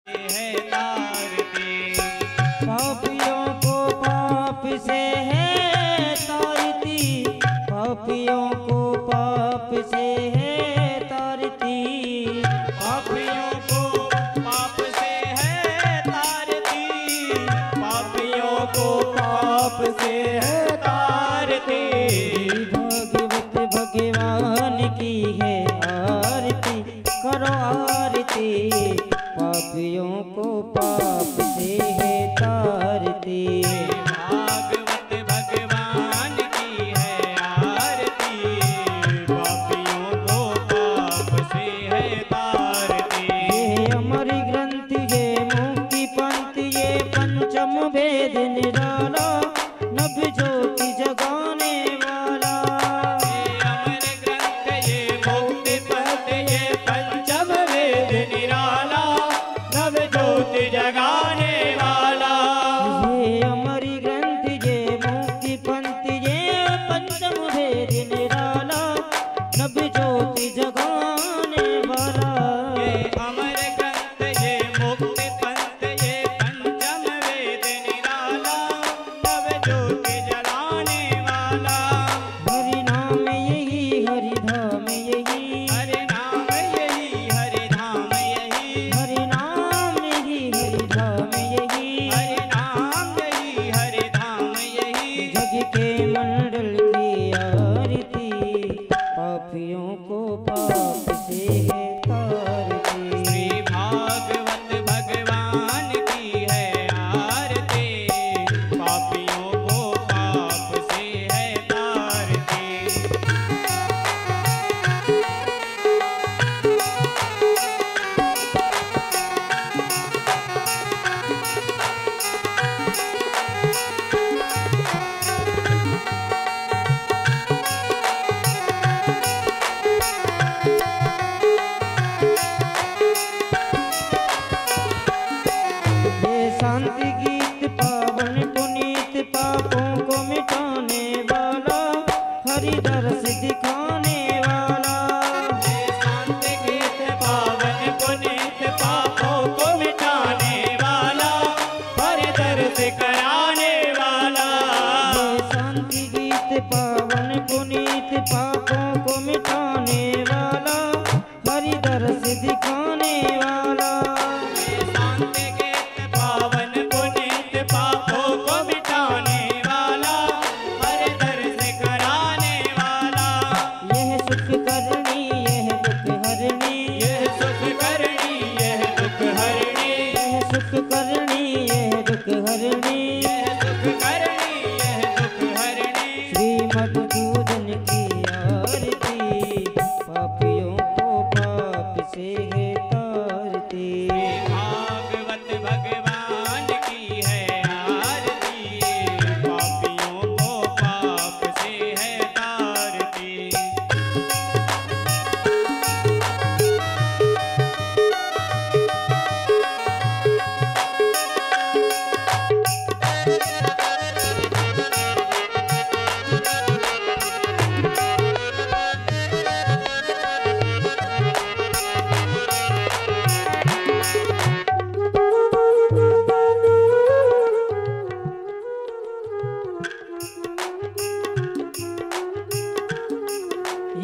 है तारती, पापियों को पाप से है तारती, पापियों को पाप से है तारती, पापियों को पाप से है तारती, पापियों को पाप से है तारती। भागवत भगवान की है आरती, करो आरती, पापियों को पाप से है तारती। भागवत भगवान की है आरती, पापियों को पाप से है तारती। ये अमर ग्रंथ ये मुक्ति पंथ ये पंचम वेद निराला, नभ ज्योति जगाने वाला। ये अमर ग्रंथ ये मुक्ति पंथ ये पंचम वेद निराला, नव ज्योति जगाने वाला। ये अमर ग्रंथ ये मुक्ति पंथ ये पंचम वेद निराला, नभ ज्योति जगाने वाला। ये अमर ग्रंथ ये मुक्ति पंथ ये पंचम वेद निराला, नव ज्योति जलाने वाला। हरि नाम यही हरि धाम यही, हरि नाम यही हरि धाम यही, हरि नाम यही हरि धाम यही, हरि नाम यही हरि धाम यही। जग के मंडल की आरती, पापियों को पाप से है तारती। श्री भागवत भगवान की है आरती, पापियों को पाप से है तारती। ये शांति गीत पावन पुनीत पापों को मिटाने वाला, हरि दर्श दिखाने वाला। ये शांति गीत पावन पुनीत पापों को मिटाने वाला, हरि दर्श कराने वाला। ये शांति गीत पावन पुनीत पापों को मिटाने वाला, हरि दर्श दिखाने वाला। ये शांति गीत पावन पुनीत पापों को मिटाने वाला, हरि दर्श कराने वाला। यह सुख करनी यह दुख हरनी, यह सुख करनी यह दुख हरणी, यह सुख करनी यह दुख हरनी। यह सुख करनी यह दुख हरणी। श्रीमद् दूधन की आरती, पापियों को पाप से है तारती। भागवत भगवान की है आरती, पापियों को पाप से है तारती।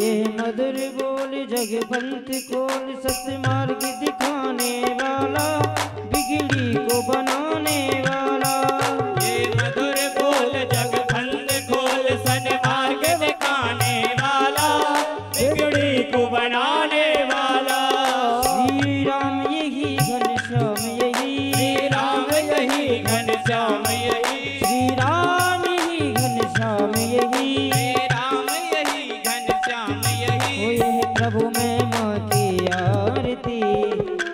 ये मधुर बोल जगपंथ खोल, सत्मार्ग दिखाने वाला, बिगड़ी को बनाने वाला। ये मधुर बोल जगपंथ खोल, सन्मार्ग दिखाने वाला, बिगड़ी को बनाने वाला। श्री राम यही घनश्याम यही, श्री राम यही घनश्याम यही, श्री राम यही घनश्याम यही। श्री राम यही घनश्याम ओ यही। यह प्रभु में माँ की आरती,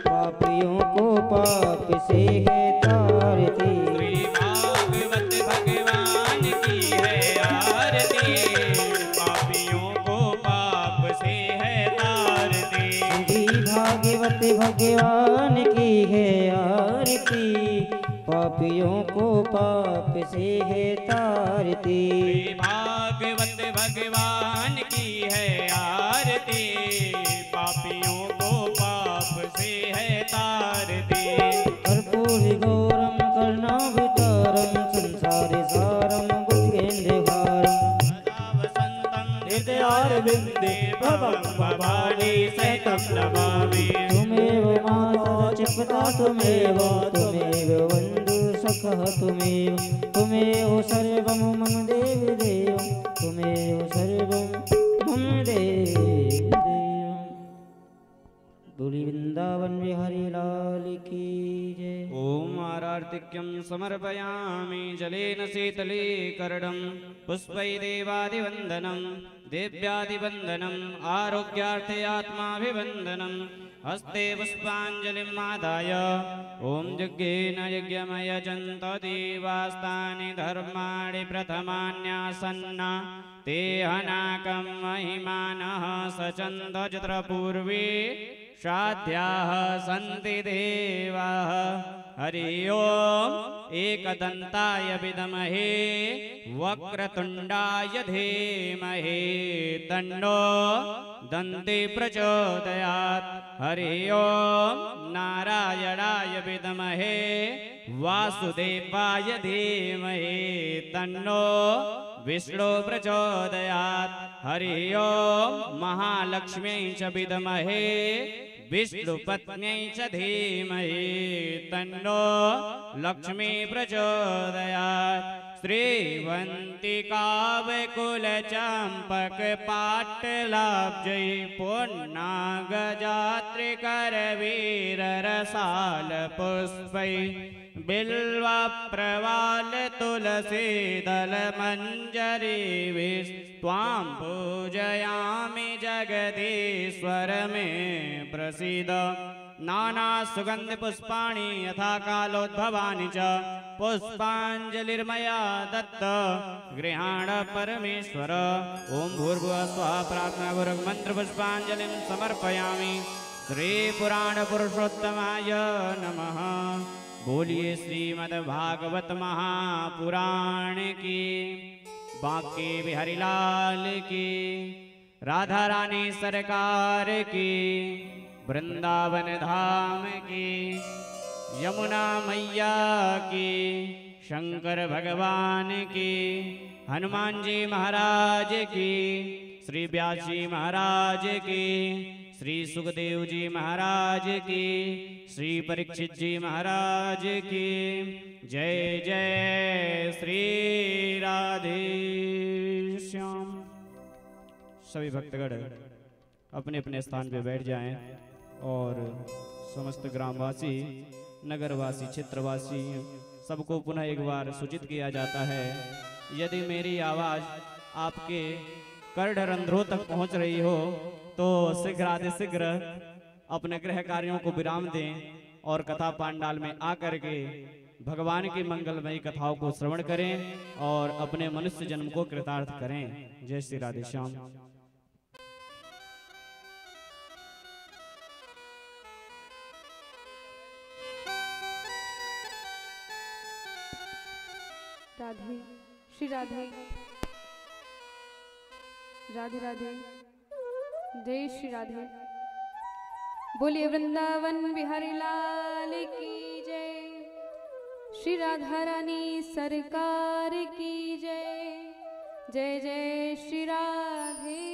पापियों को पाप से है तारती। श्री भागवत भगवान की है आरती, पापियों को पाप से है तारती। श्री भागवत भगवान की है आरती, पापियों को पाप से है तारती। श्री भागवत भगवान की है आरती, पापियों को पाप से है तारती। गौरी गौरम कर्णावतारम संसारे सारम भुजगेन्द्रहारम हृदयारविन्दे भवं भवानी सहितं नमामि। तुमेव माता च पिता तुमेव वन्दु सखः तुमेव सर्वं मम देव देव तुमेव सर्वं मम देव देव। बोली वृंदावन बिहारी लाल की जय। ॐ आरार्तिक्यं समर्पयामि जलेन शीतलीकरणं पुष्पै देवादिवन्दनं देव्यादिवन्दनम् आरोग्यार्थे आत्माभिवन्दनं हस्ते पुष्पाञ्जलिम् आदाय ॐ यज्ञेन यज्ञमयजन्त देवास्तानि धर्माणि प्रथमान्यासन्ना ते हनाकं महिमानः सचन्द चित्रपूर्वे श्राद्धाः सन्ति देवाः। हरि ओम् एकदन्ताय विद्महे वक्रतुण्डाय धीमहि तन्नो दन्ति प्रचोदयात्। हरि ओम् नारायणाय विद्महे वासुदेवाय धीमहि तन्नो विष्णु प्रचोदयात्। हरि ओम् महालक्ष्म्यै च विद्महे विष्णुपत्न्यै च धीमहि तन्नो लक्ष्मी प्रचोदयात्। श्रीवन्तिकावकुलचम्पकपाटलाब्जै पुण्णागजात्रिकरवीररसालपुष्पै बिल्वप्रवाल तुलसीदलमञ्जरीभिः त्वां पूजयामि जगदीश्वर मे प्रसीद। नानासुगन्धिपुष्पाणि यथा कालोद्भवानि च पुष्पाञ्जलिर्मया दत्त गृहाण परमेश्वर। ॐ भूर्भुवः स्वः प्रार्थनापूर्वक मन्त्रपुष्पाञ्जलिं समर्पयामि। श्रीपुराणपुरुषोत्तमाय नमः। बोलिए श्रीमद्भागवत महापुराण की, बांके बिहारी लाल की, राधा रानी सरकार की, वृंदावन धाम की, यमुना मैया की, शंकर भगवान की, हनुमान जी महाराज की, श्री व्यास जी महाराज की, श्री सुखदेव जी महाराज की, श्री परीक्षित जी महाराज की जय जय। श्री राधे श्याम। सभी भक्तगण अपने अपने स्थान पे बैठ जाएं और समस्त ग्रामवासी, नगरवासी, क्षेत्रवासी सबको पुनः एक बार सूचित किया जाता है, यदि मेरी आवाज़ आपके कर्णरंध्रों तक पहुंच रही हो तो शीघ्र अपने गृह कार्यों को विराम दें और कथा पांडाल में आकर के भगवान की मंगलमयी कथाओं को श्रवण करें और अपने मनुष्य जन्म को कृतार्थ करें। जय श्री राधे श्याम। राधे श्री राधे राधे राधे जय श्री राधे। बोलिए वृंदावन बिहारी लाल की जय। श्री राधा रानी सरकार की जय। जय जय श्री राधे।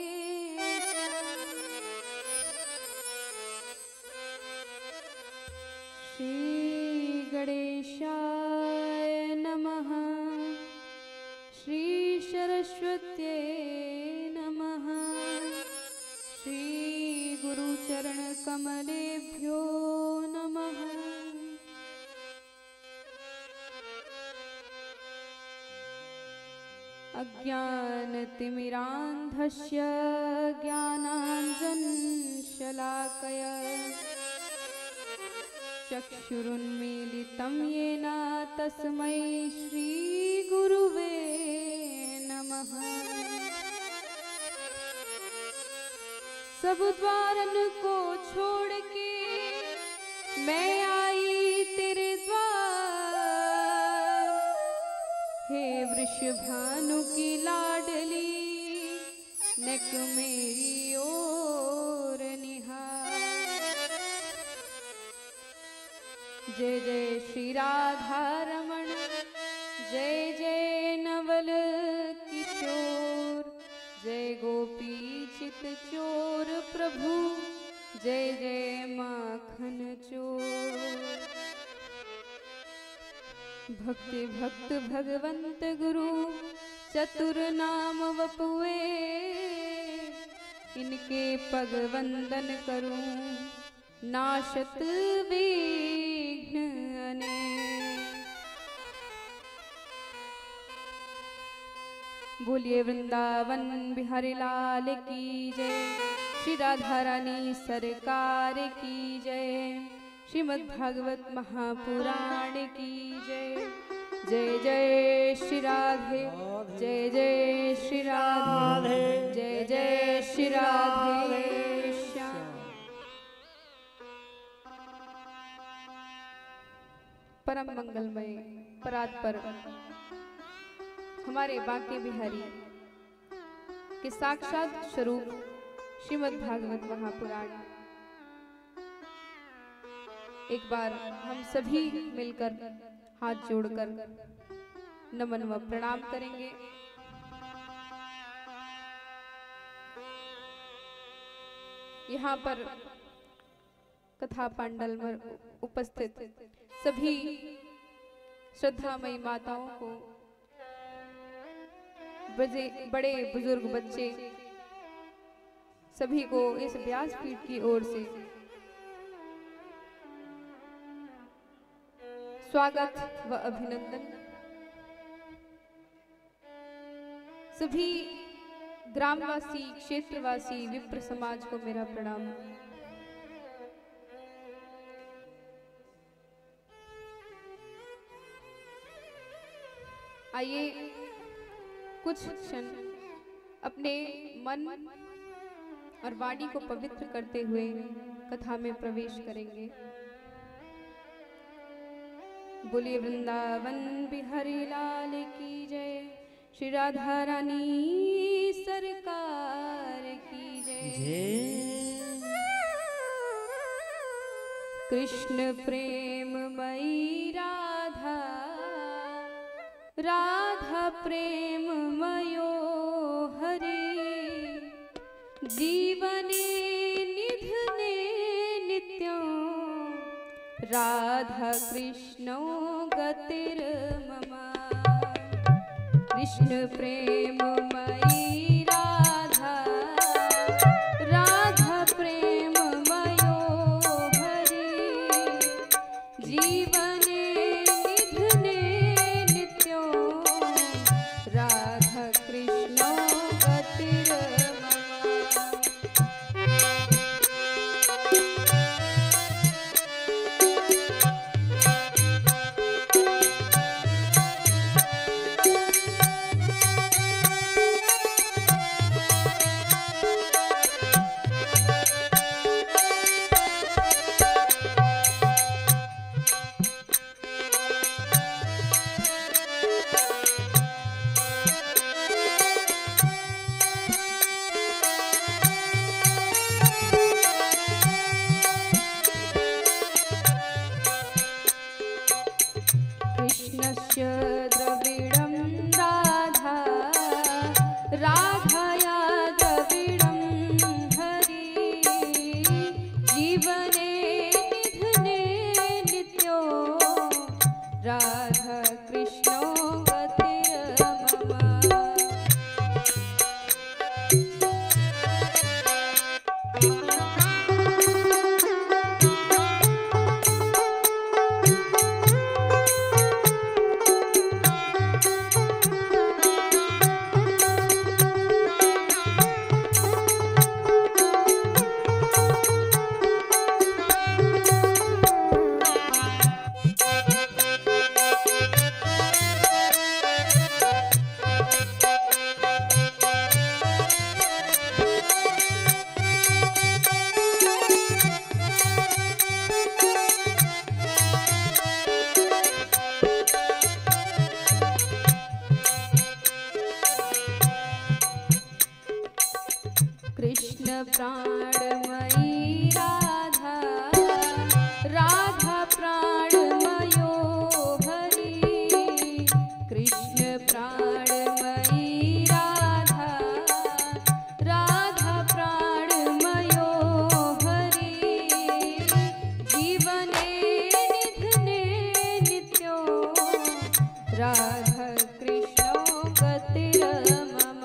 श्री गणेशाय नमः। श्री सरस्वत्यै नमः। श्री गुरुचरण कमलेभ्यो नमः। अज्ञानतिमिरान्धस्य ज्ञानाञ्जनशलाकया चक्षुरुन्मीलितं येन तस्मै श्रीगुरुवे नमः। सब द्वारन को छोड़ के मैं आई तेरे द्वार। हे वृषभानु की लाडली नेक मेरी ओर निहार। जय जय श्री राधा रमण, जय जय नवल किशोर, जय गोपी चित चोर प्रभु, जय जय माखन चोर। भक्ति भक्त भगवंत गुरु, चतुर नाम वपुए, इनके पग वंदन करूं, नाशत विघ्न अनेक। बोलिए वृंदावन बिहारी लाल की जय, श्री राधा रानी सरकार की जय, श्रीमद् भागवत महापुराण की जय। जय जय श्री राधे, जय जय श्री राधे, जय जय श्री राधे श्याम। परम मंगलमय परात्पर हमारे बांके बिहारी के साक्षात स्वरूप श्रीमद् भागवत महापुराण, एक बार हम सभी मिलकर हाथ जोड़कर नमन व प्रणाम करेंगे। यहाँ पर कथा पांडल में उपस्थित सभी श्रद्धामयी माताओं को, बड़े बुजुर्ग बच्चे सभी को इस व्यासपीठ की ओर से स्वागत व अभिनंदन। सभी ग्रामवासी, क्षेत्रवासी, विप्र समाज को मेरा प्रणाम। आइए कुछ क्षण अपने मन और वाणी को पवित्र करते हुए कथा में प्रवेश करेंगे। बोलिए वृंदावन बिहारी लाल की जय, श्री राधा रानी सरकार की जय। कृष्ण प्रेममयी राधा, राधा प्रेममयो हरि, जीवने निधने नित्यं, राधा कृष्णो गतिर्मम। कृष्ण प्रेममयी राधा, राधा प्रेममयो हरि, जीवने निधने नित्यो, राधा कृष्णो गतिर्मम। कृष्णस्य द्रविडं राधा, राधाया द्रविडं हरि, जीवने निधने नित्यो, राधा कृष्णो गतिर्मम। कृष्ण प्राणमयी राधा, राधा प्राण प्राणमयी राधा, राधा प्राणमयो हरि, जीवने निधने नित्यो, राधा कृष्णो गतिर्मम।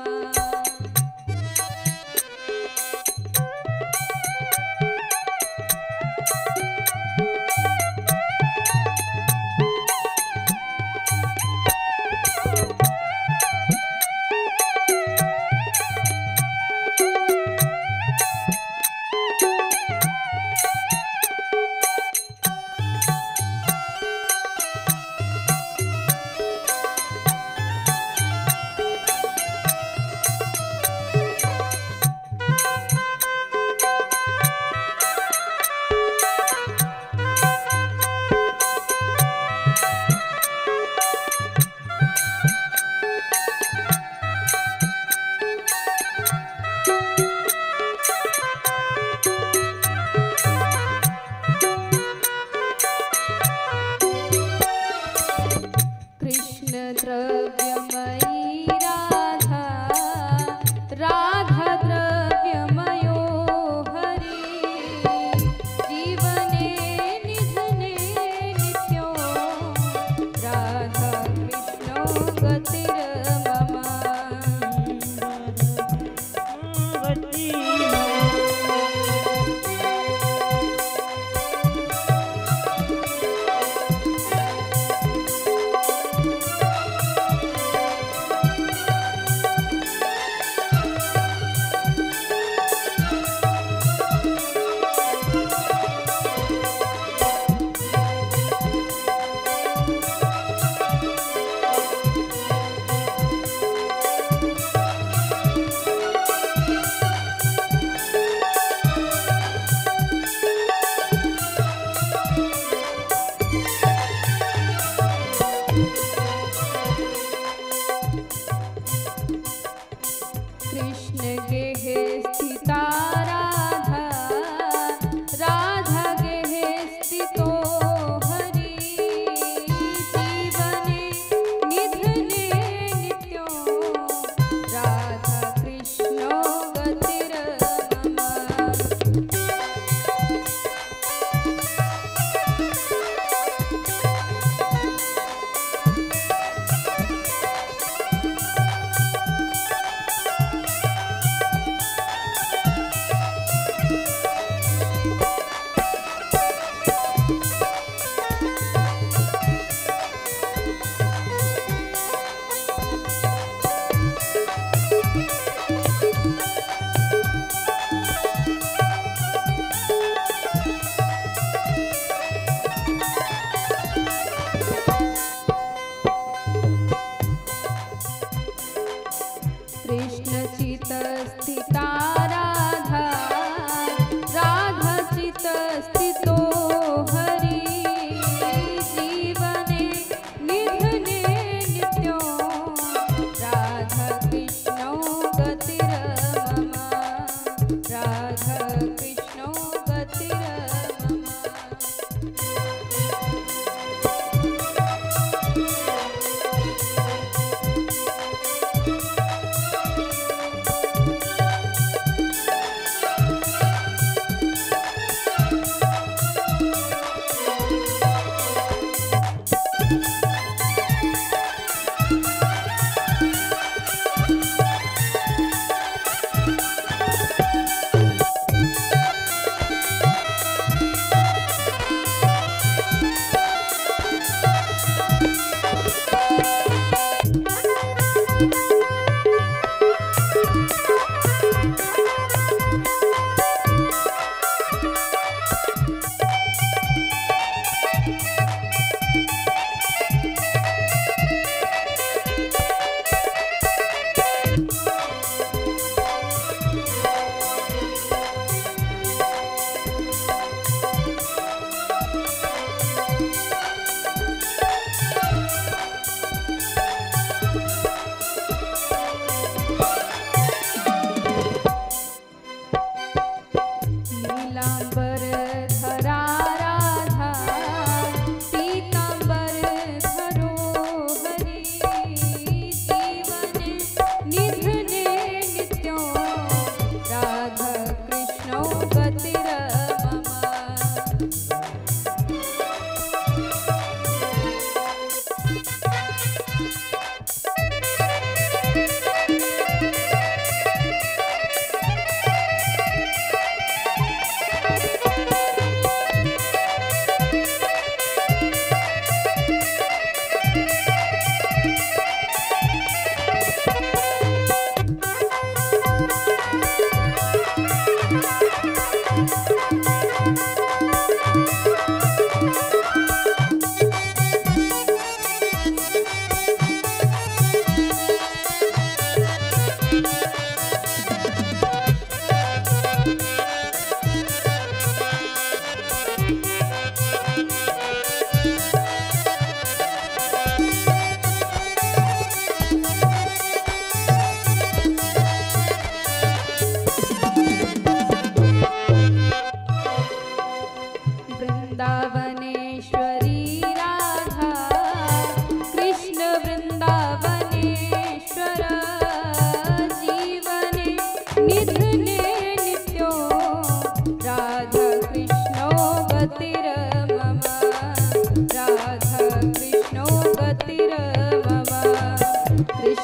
द्रव्यमयी राधा, राधा द्रव्यमयो हरि, जीवने निधने नित्यो, राधा कृष्णो गतिर्मम।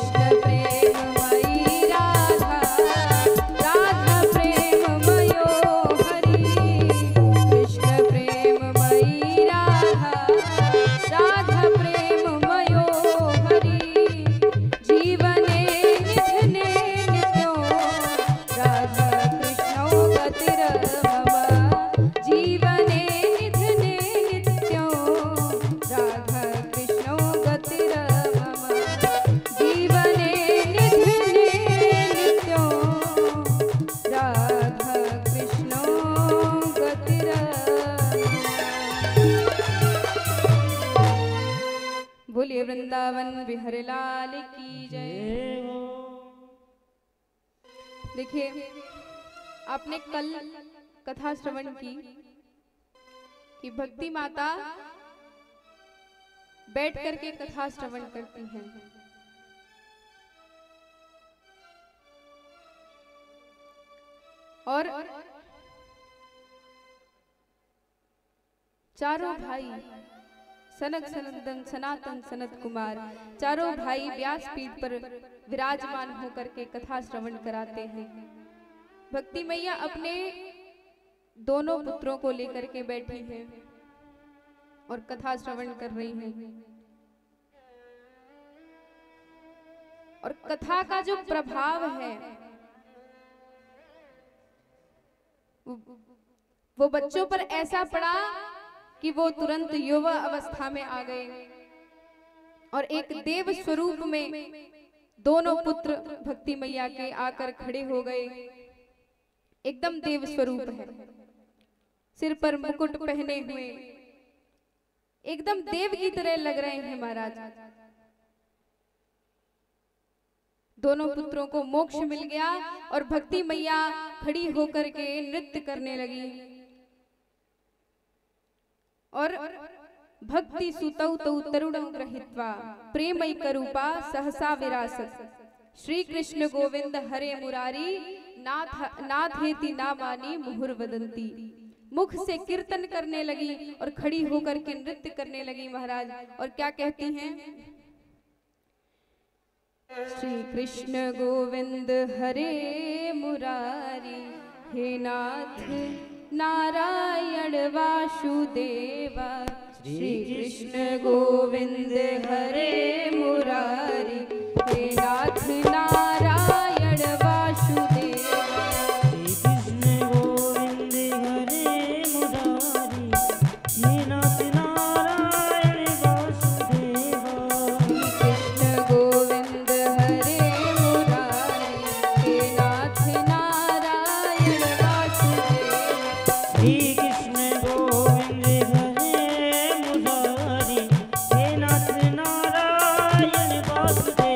कृष्ण प्रेममयी राधा, राधा प्रेममयो हरि। कृष्ण प्रेममयी राधा, राधा प्रेममयो हरि। जीवने निधने नित्यो, राधा कृष्णौ गतिर्मम। जीवने निधने नित्यो, राधा कृष्णौ गतिर्मम। जीवने निधने नित्यो, राधा कृष्णौ गतिर्मम। बोलिए वृंदावन बिहारी लाल की जय। देखिए, आपने कल कथा श्रवण की कि भक्ति माता बैठ करके कथा श्रवण करती हैं। और चारों भाई सनक सनंदन सनातन सनत कुमार, चारों भाई व्यासपीठ पर विराजमान होकर के कथा श्रवण कराते हैं। भक्ति मैया अपने दोनों पुत्रों को लेकर के बैठी हैं और कथा श्रवण कर रही हैं। और कथा का जो प्रभाव है वो बच्चों पर ऐसा पड़ा कि वो तुरंत युवा अवस्था में आ गए और एक देव स्वरूप में दोनों पुत्र भक्ति मैया के आकर खड़े हो गए। एकदम देव स्वरूप है, सिर पर मुकुट पहने हुए एकदम देव की तरह लग रहे हैं महाराज। दोनों पुत्रों को मोक्ष मिल गया और भक्ति मैया खड़ी होकर के नृत्य करने लगी। और भक्ति सुतौ तौ तरुणं गृहीत्वा प्रेमैक रूपा सहसा विरासत। श्री कृष्ण गोविंद हरे मुरारी नाथेति नामानि मुहुर्वदन्ति। मुख से कीर्तन करने लगी और खड़ी होकर के नृत्य करने लगी महाराज। और क्या कहती हैं? श्री कृष्ण गोविंद हरे मुरारी, हे नाथ नारायण वासुदेवा। श्री कृष्ण गोविंद हरे मुरारी, हे नाथ नारायण वासुदेवा। श्री कृष्ण गोविंद हरे मुरारी, हे नाथ नारायण वासुदेवा। कृष्ण गोविंद हरे मुरारी, हे नाथ नारायण वासुदेवा। श्री कृष्ण गोविंद हरे मुरारी, हे नाथ नारायण वासुदेवा।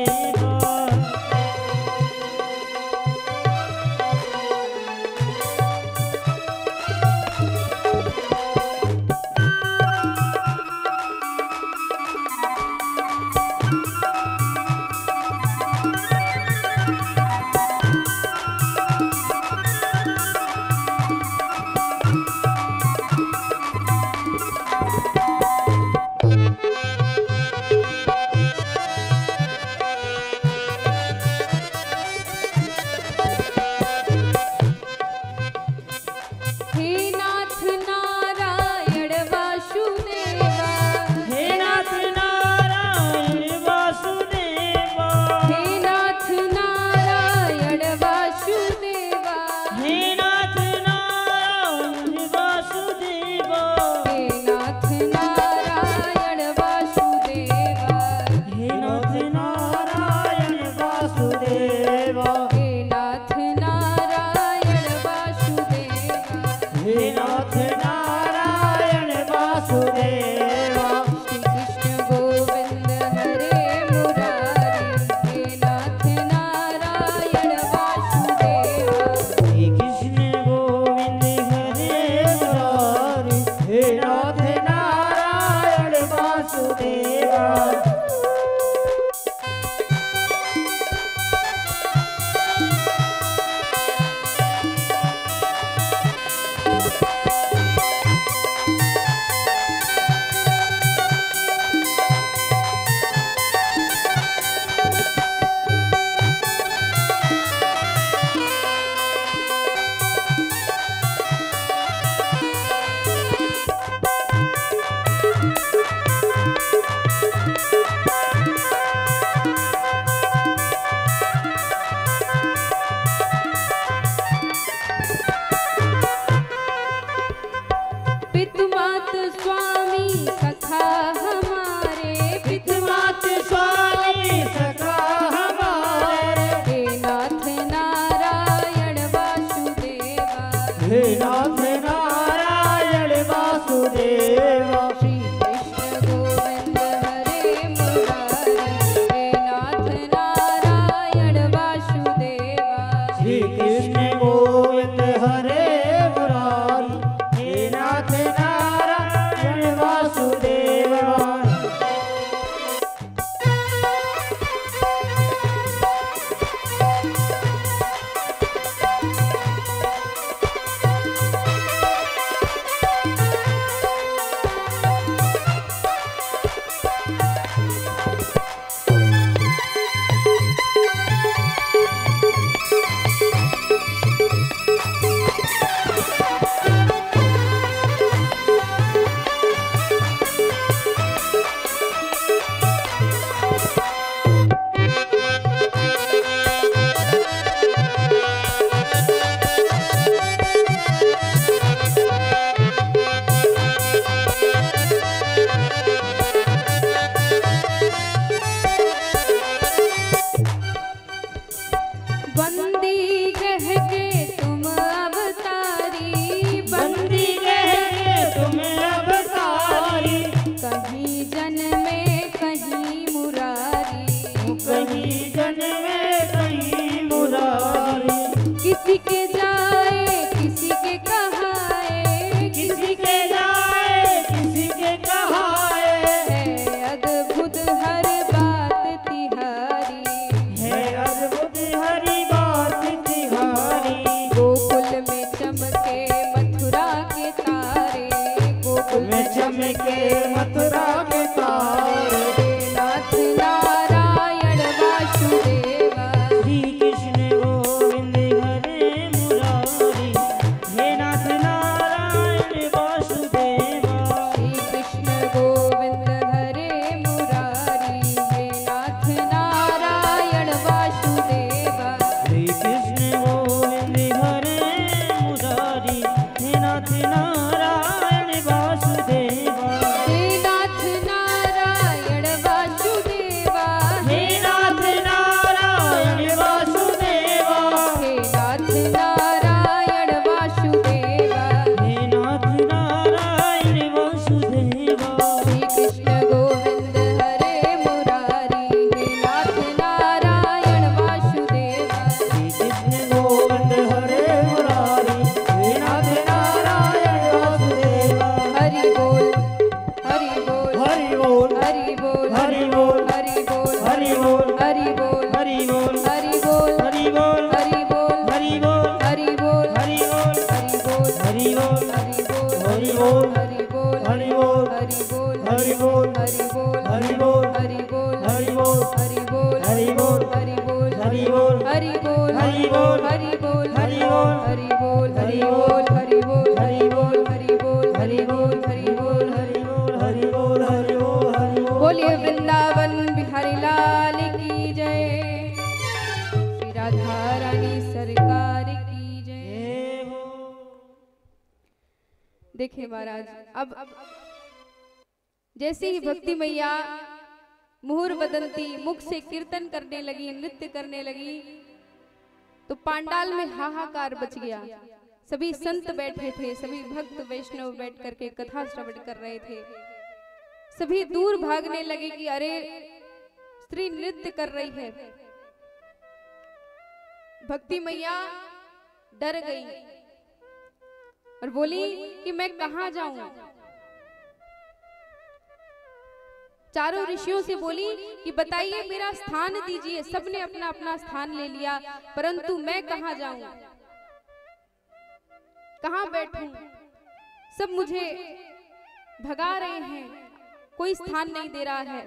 राधा रानी सरकार की जय। देखिए महाराज, अब जैसे ही भक्ति मैया मुहुर बदलती मुख से कीर्तन करने लगी, नृत्य करने लगी, तो पांडाल में हाहाकार मच गया। सभी संत बैठे थे, सभी भक्त वैष्णव बैठ करके कथा श्रवण कर रहे थे। सभी दूर भागने लगे कि अरे स्त्री नृत्य कर रही है। भक्ति मैया डर गई और बोली कि मैं कहां जाऊं। चारों ऋषियों से बोली कि बताइए मेरा स्थान दीजिए। सबने अपना अपना स्थान ले लिया, परंतु मैं कहां जाऊं, कहां बैठूं। सब मुझे भगा रहे हैं, कोई स्थान नहीं दे रहा है।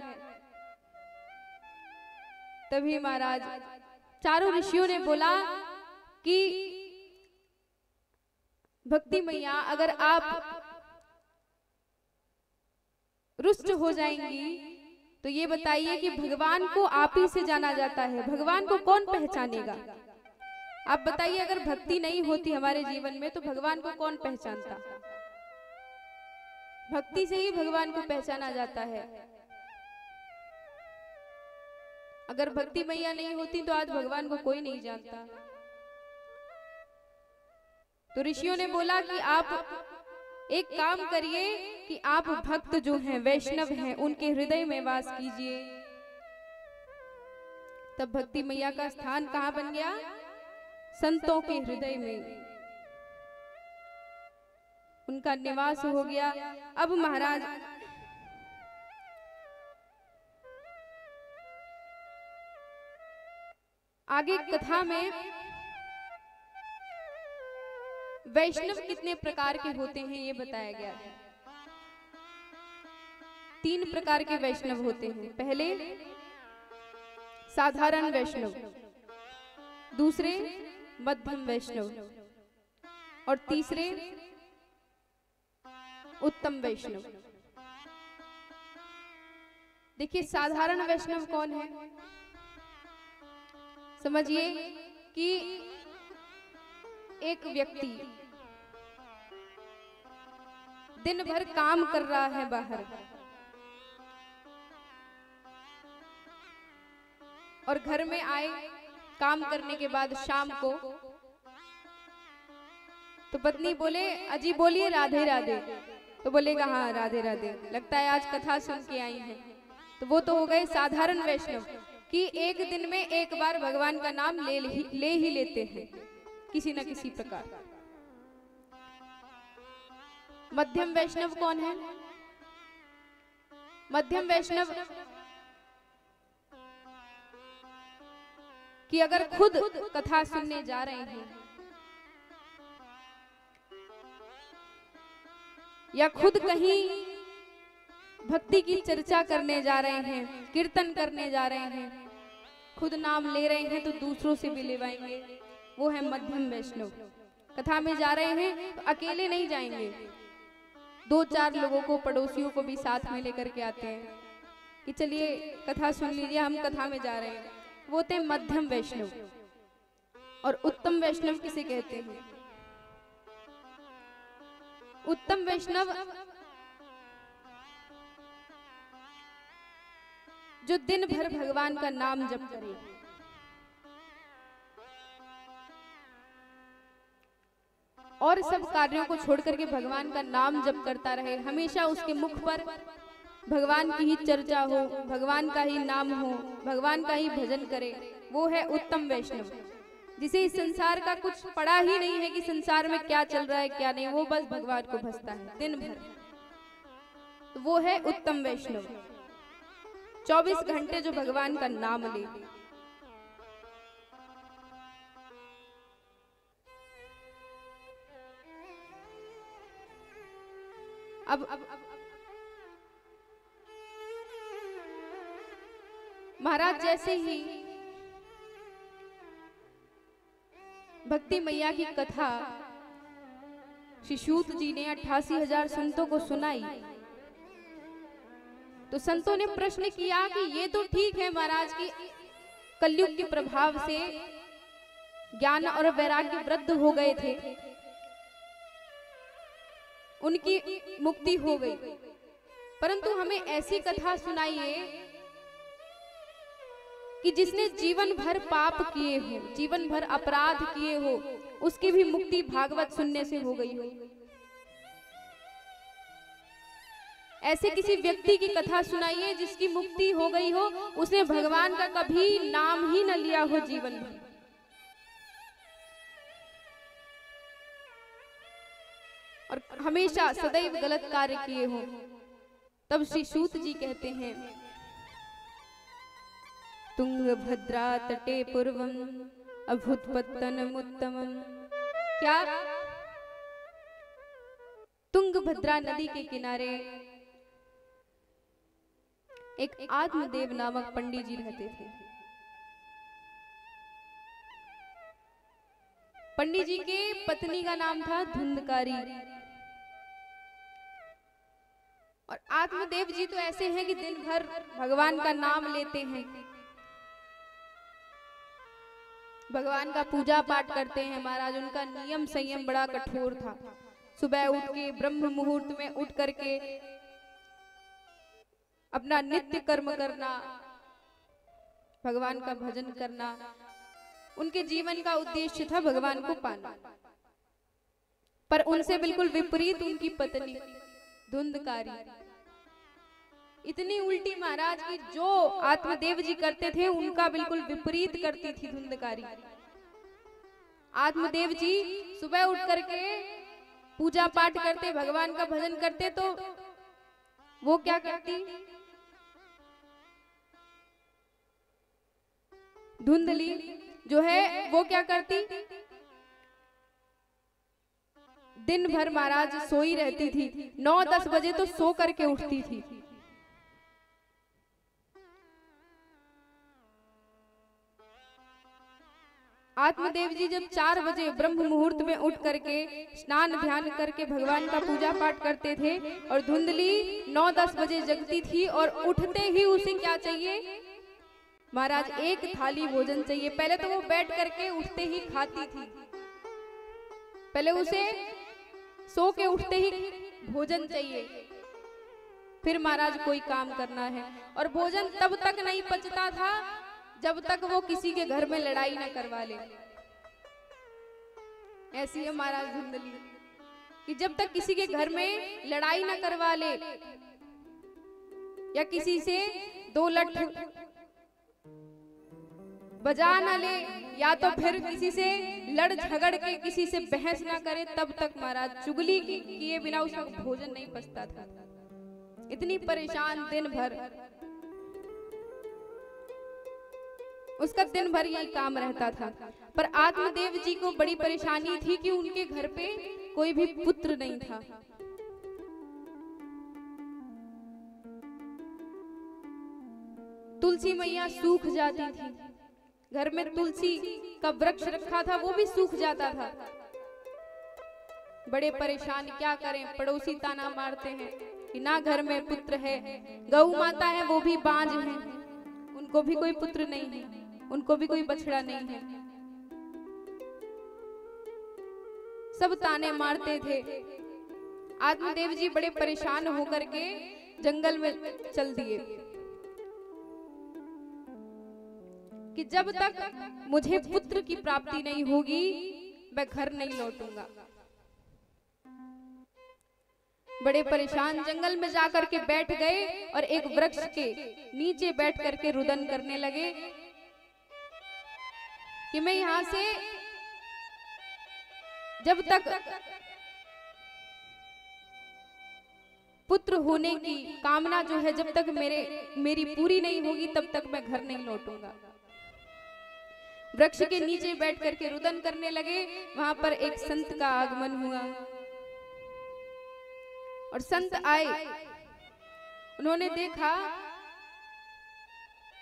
तभी महाराज चारों ऋषियों ने बोला कि भक्ति मैया, अगर आप रुष्ट हो जाएंगी तो ये बताइए कि भगवान को आप ही से जाना जाता है, भगवान को कौन पहचानेगा। आप बताइए, अगर भक्ति नहीं होती हमारे जीवन में तो भगवान को कौन पहचानता। भक्ति से ही भगवान को पहचाना जाता है। अगर भक्ति मैया नहीं होती तो आज भगवान को कोई नहीं जानता। तो ऋषियों ने बोला कि आप एक काम करिए कि आप भक्त जो हैं, वैष्णव हैं, उनके हृदय में वास कीजिए। तब भक्ति मैया का स्थान कहां बन गया? संतों के हृदय में उनका निवास हो गया। अब महाराज आगे कथा में वैष्णव कितने प्रकार के होते हैं ये बताया गया है। 3 प्रकार के वैष्णव होते हैं। पहले साधारण वैष्णव, दूसरे मध्यम वैष्णव और तीसरे उत्तम वैष्णव। देखिए साधारण वैष्णव कौन है? समझिए कि एक व्यक्ति दिन भर काम कर रहा है बाहर और घर में आए काम करने के बाद शाम को तो पत्नी बोले, अजी बोलिए राधे राधे। तो बोलेगा हाँ राधे राधे, लगता है आज कथा सुन के आई है। तो वो तो हो गए साधारण वैष्णव कि एक दिन में एक बार भगवान का नाम ले ही लेते हैं किसी न किसी प्रकार। मध्यम वैष्णव कौन है? मध्यम वैष्णव कि अगर खुद कथा सुनने जा रहे हैं या खुद कहीं भक्ति की चर्चा करने जा रहे हैं, कीर्तन करने जा रहे हैं, खुद नाम ले रहे हैं तो दूसरों से भी लेवाएंगे, वो है मध्यम वैष्णव। कथा में जा रहे हैं तो अकेले नहीं जाएंगे, 2-4 लोगों को, पड़ोसियों को भी साथ में लेकर के आते हैं कि चलिए कथा सुन लीजिए, हम कथा में जा रहे हैं। वो होते हैं मध्यम वैष्णव। और उत्तम वैष्णव किसे कहते हैं? उत्तम वैष्णव जो दिन भर भगवान का नाम जप करे, और सब कार्यों को छोड़ करके भगवान का नाम जप करता रहे, हमेशा उसके मुख पर भगवान की ही चर्चा हो, भगवान का ही नाम हो, भगवान का ही भजन करे, वो है उत्तम वैष्णव। जिसे इस संसार का कुछ पड़ा ही नहीं है कि संसार में क्या चल रहा है क्या नहीं, वो बस भगवान को भजता है दिन भर, तो वो है उत्तम वैष्णव। 24 घंटे जो भगवान का नाम ले। अब महाराज जैसे ही भक्ति मैया की कथा श्री सूत जी ने 88,000 संतों को सुनाई, तो संतों ने प्रश्न किया कि ये तो ठीक है महाराज की कलयुग के प्रभाव से ज्ञान और वैराग्य वृद्ध हो गए थे, उनकी मुक्ति हो गई। परंतु हमें ऐसी कथा सुनाइए कि जिसने जीवन भर पाप किए हो, जीवन भर अपराध किए हो, उसकी भी मुक्ति भागवत सुनने से हो गई हो। ऐसे किसी व्यक्ति की कथा सुनाइए जिसकी मुक्ति हो गई हो, उसने भगवान का कभी नाम ही न लिया हो जीवन भर। और हमेशा सदैव गलत कार्य किए हो। तब श्री सूत जी कहते हैं, तुंगभद्रा तटे पूर्वम अभूतपत्तनमुत्तमम्। क्या? तुंगभद्रा नदी के किनारे एक आत्मदेव नामक पंडित जी रहते थे। पंडित जी के पत्नी का नाम था धुंधकारी। और आत्मदेव जी तो ऐसे हैं कि दिन भर भगवान का नाम लेते हैं, भगवान का पूजा पाठ करते हैं। महाराज उनका नियम संयम बड़ा कठोर था। सुबह उठ के ब्रह्म मुहूर्त में उठ करके अपना नित्य कर्म करना, भगवान का भजन करना, उनके जीवन का उद्देश्य था भगवान को पाना। पर उनसे बिल्कुल विपरीत उनकी पत्नी धुंधकारी, इतनी उल्टी महाराज की जो आत्मदेव जी करते थे उनका बिल्कुल विपरीत करती थी धुंधकारी। आत्मदेव जी सुबह उठ करके पूजा पाठ करते, भगवान का भजन करते, तो वो क्या करती, धुंधली जो है वो क्या करती, दिन भर महाराज सोई रहती थी। 9-10 बजे तो सो करके उठती थी। आत्मदेव जी जब 4 बजे ब्रह्म मुहूर्त में उठ करके स्नान ध्यान करके भगवान का पूजा पाठ करते थे, और धुंधली 9-10 बजे जगती थी, और उठते ही उसे क्या चाहिए महाराज, एक थाली भोजन चाहिए। पहले तो वो बैठ करके उठते ही खाती थी, पहले उसे सो के उठते ही भोजन चाहिए, फिर महाराज कोई काम करना है। और भोजन तब तक नहीं पचता था जब तक वो किसी के घर में लड़ाई न करवा ले। ऐसी है महाराज धुंधली कि जब तक किसी के घर में लड़ाई न करवा ले, या किसी से 2 लठ बजा न ले, या तो फिर किसी से लड़ झगड़ के किसी से बहस ना करे, तब तक महाराज चुगली किए बिना उसका भोजन नहीं पचता था। इतनी परेशान दिन भर, उसका दिन भर यही काम रहता था। पर आत्मदेव जी को बड़ी परेशानी थी कि उनके घर पे कोई भी पुत्र नहीं था। तुलसी मैया सूख जाती थी, घर में तुलसी का वृक्ष रखा था वो भी सूख जाता था। बड़े परेशान, क्या करें, पड़ोसी ताना मारते हैं कि ना घर में पुत्र है, गौ माता है वो भी बांझ है, उनको भी कोई पुत्र नहीं है, उनको भी कोई बछड़ा नहीं है। सब ताने मारते थे। आत्मदेव जी बड़े परेशान होकर के जंगल में चल दिए कि जब तक मुझे पुत्र की प्राप्ति नहीं होगी मैं घर नहीं लौटूंगा। बड़े परेशान जंगल में जाकर के बैठ गए और एक वृक्ष के नीचे बैठ करके रुदन करने लगे कि मैं यहां से जब तक पुत्र होने की कामना जो है जब तक मेरी पूरी नहीं होगी तब तक मैं घर नहीं लौटूंगा। वृक्ष के नीचे बैठ करके रुदन करने लगे। वहां पर एक संत का आगमन हुआ और संत आए। उन्होंने देखा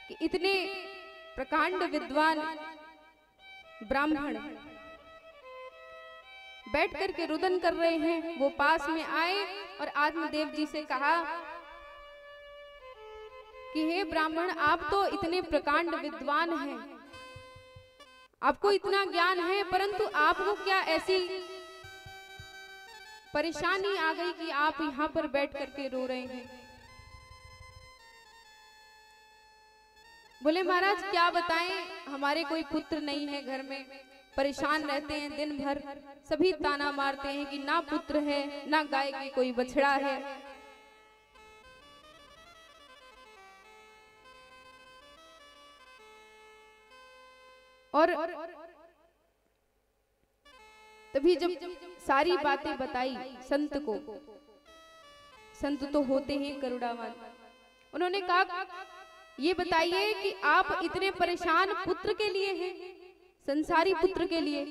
कि इतने प्रकांड विद्वान ब्राह्मण बैठ करके रुदन कर रहे हैं। वो पास में आए और आत्मदेव जी से कहा कि हे ब्राह्मण, आप तो इतने प्रकांड विद्वान हैं, आपको इतना ज्ञान है, परंतु आपको क्या ऐसी परेशानी आ गई कि आप यहाँ पर बैठ करके रो रहे हैं? बोले महाराज क्या बताएं, हमारे कोई पुत्र नहीं है, घर में परेशान रहते हैं दिन भर, सभी ताना मारते हैं कि ना पुत्र है, ना गाय की कोई बछड़ा है। और तभी जब सारी बातें बताई संत को, संत तो होते हैं करुणावान, उन्होंने कहा ये बताइए कि आप इतने परेशान पुत्र के लिए हैं, संसारी पुत्र के लिए,